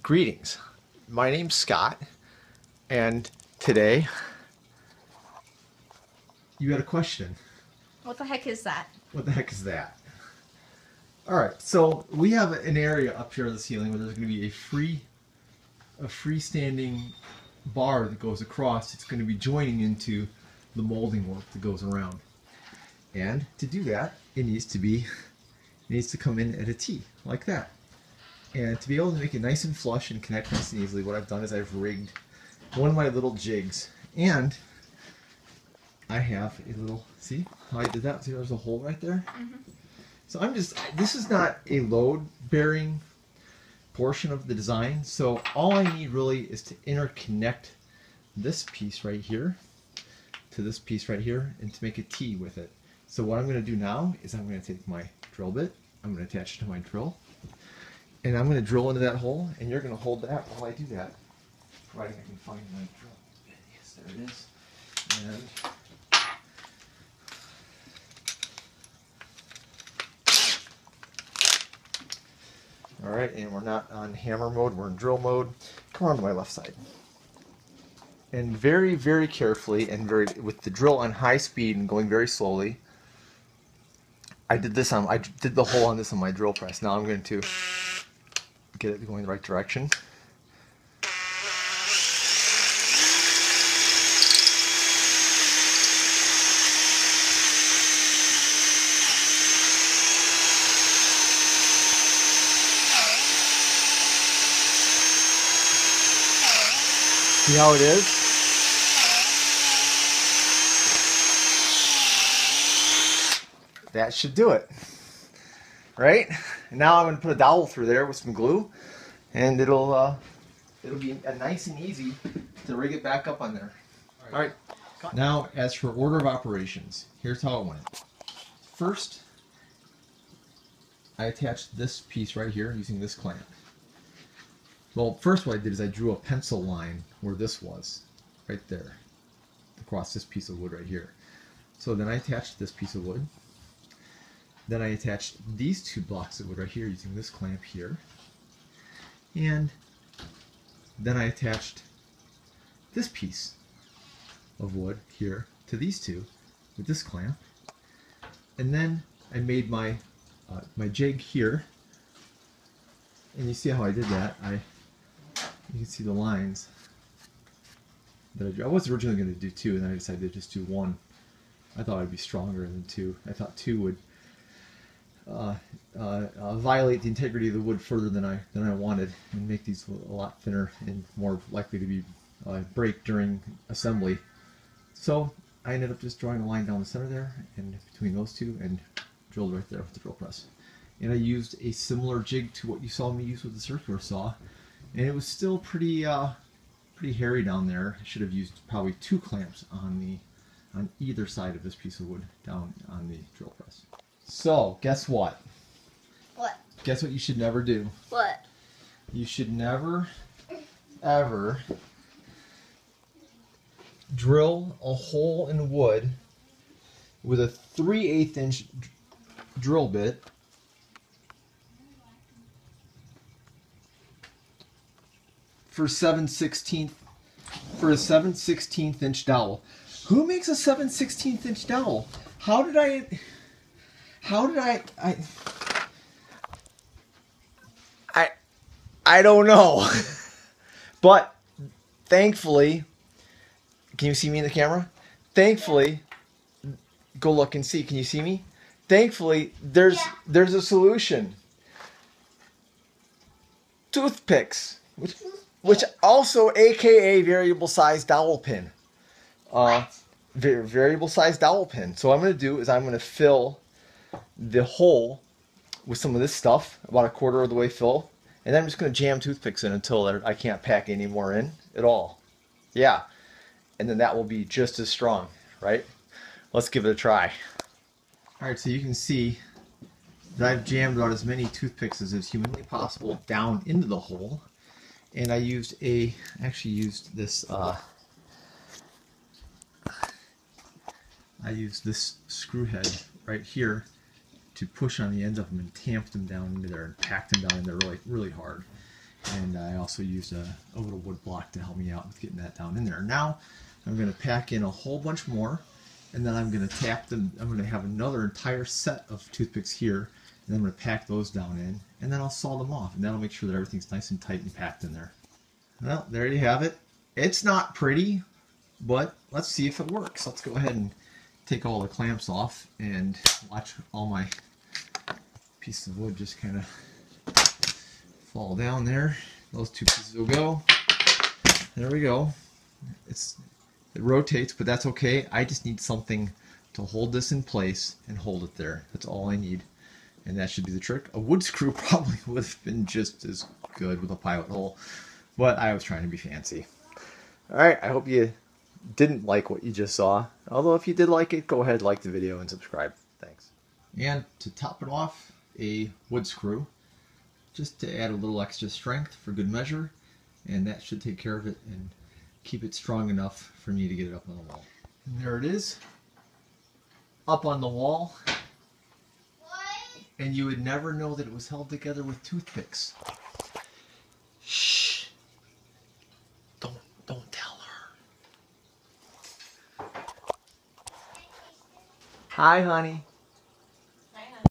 Greetings, my name's Scott, and today you had a question. What the heck is that? What the heck is that? Alright, so we have an area up here on the ceiling where there's going to be a freestanding bar that goes across. It's going to be joining into the molding work that goes around. And to do that, it needs to come in at a T, like that. And to be able to make it nice and flush and connect nice and easily, what I've done is I've rigged one of my little jigs. And I have a little, see how I did that? See, there's a hole right there? Mm-hmm. So this is not a load-bearing portion of the design, so all I need really is to interconnect this piece right here to this piece right here and to make a T with it. So what I'm going to do now is I'm going to take my drill bit, I'm going to attach it to my drill, and I'm going to drill into that hole, and you're going to hold that while I do that, providing I can find my drill bit. Yes, there it is. And alright, and we're not on hammer mode, we're in drill mode. Come on to my left side. And very, very carefully, and with the drill on high speed and going very slowly, I did the hole on this on my drill press. Now I'm going to get it going the right direction. See how it is? That should do it. Right? And now I'm going to put a dowel through there with some glue, and it'll be nice and easy to rig it back up on there. All right. Now, as for order of operations, here's how it went. First, I attached this piece right here using this clamp. Well, first what I did is I drew a pencil line where this was, right there, across this piece of wood right here. So then I attached this piece of wood. Then I attached these two blocks of wood right here using this clamp here. And then I attached this piece of wood here to these two with this clamp. And then I made my my jig here. And you see how I did that. You can see the lines that I drew. I was originally going to do two, and then I decided to just do one. I thought I'd be stronger than two. I thought two would violate the integrity of the wood further than I wanted, and make these a lot thinner and more likely to be break during assembly. So I ended up just drawing a line down the center there, and between those two, and drilled right there with the drill press. And I used a similar jig to what you saw me use with the circular saw. And it was still pretty hairy down there. I should have used probably two clamps on either side of this piece of wood down on the drill press. So, guess what? What? Guess what you should never do? What? You should never, ever drill a hole in wood with a 3/8 inch drill bit for a 7/16 inch dowel. Who makes a 7/16 inch dowel? How did I don't know. But thankfully, can you see me in the camera? Thankfully, go look and see. Can you see me? Thankfully, there's a solution. Toothpicks, which also AKA variable size dowel pin. Variable size dowel pin. So what I'm going to do is I'm going to fill the hole with some of this stuff, about a quarter of the way fill, and then I'm just going to jam toothpicks in until I can't pack any more in at all. Yeah. And then that will be just as strong, right? Let's give it a try. Alright, so you can see that I've jammed about as many toothpicks as is humanly possible down into the hole. And I actually used this screw head right here to push on the ends of them and tamped them down into there and packed them down in there really, really hard. And I also used a little wood block to help me out with getting that down in there. Now I'm going to pack in a whole bunch more, and then I'm going to tap them. I'm going to have another entire set of toothpicks here, and I'm going to pack those down in, and then I'll saw them off, and that'll make sure that everything's nice and tight and packed in there. Well, there you have it. It's not pretty, but let's see if it works. Let's go ahead and take all the clamps off and watch all my pieces of wood just kind of fall down there. Those two pieces will go. There we go. It rotates, but that's okay. I just need something to hold this in place and hold it there. That's all I need. And that should be the trick. A wood screw probably would have been just as good with a pilot hole, but I was trying to be fancy. Alright, I hope you didn't like what you just saw. Although if you did like it, go ahead, like the video, and subscribe. Thanks. And to top it off, a wood screw, just to add a little extra strength for good measure, and that should take care of it and keep it strong enough for me to get it up on the wall. And there it is, up on the wall. And you would never know that it was held together with toothpicks. Shh. Don't tell her. Hi, honey.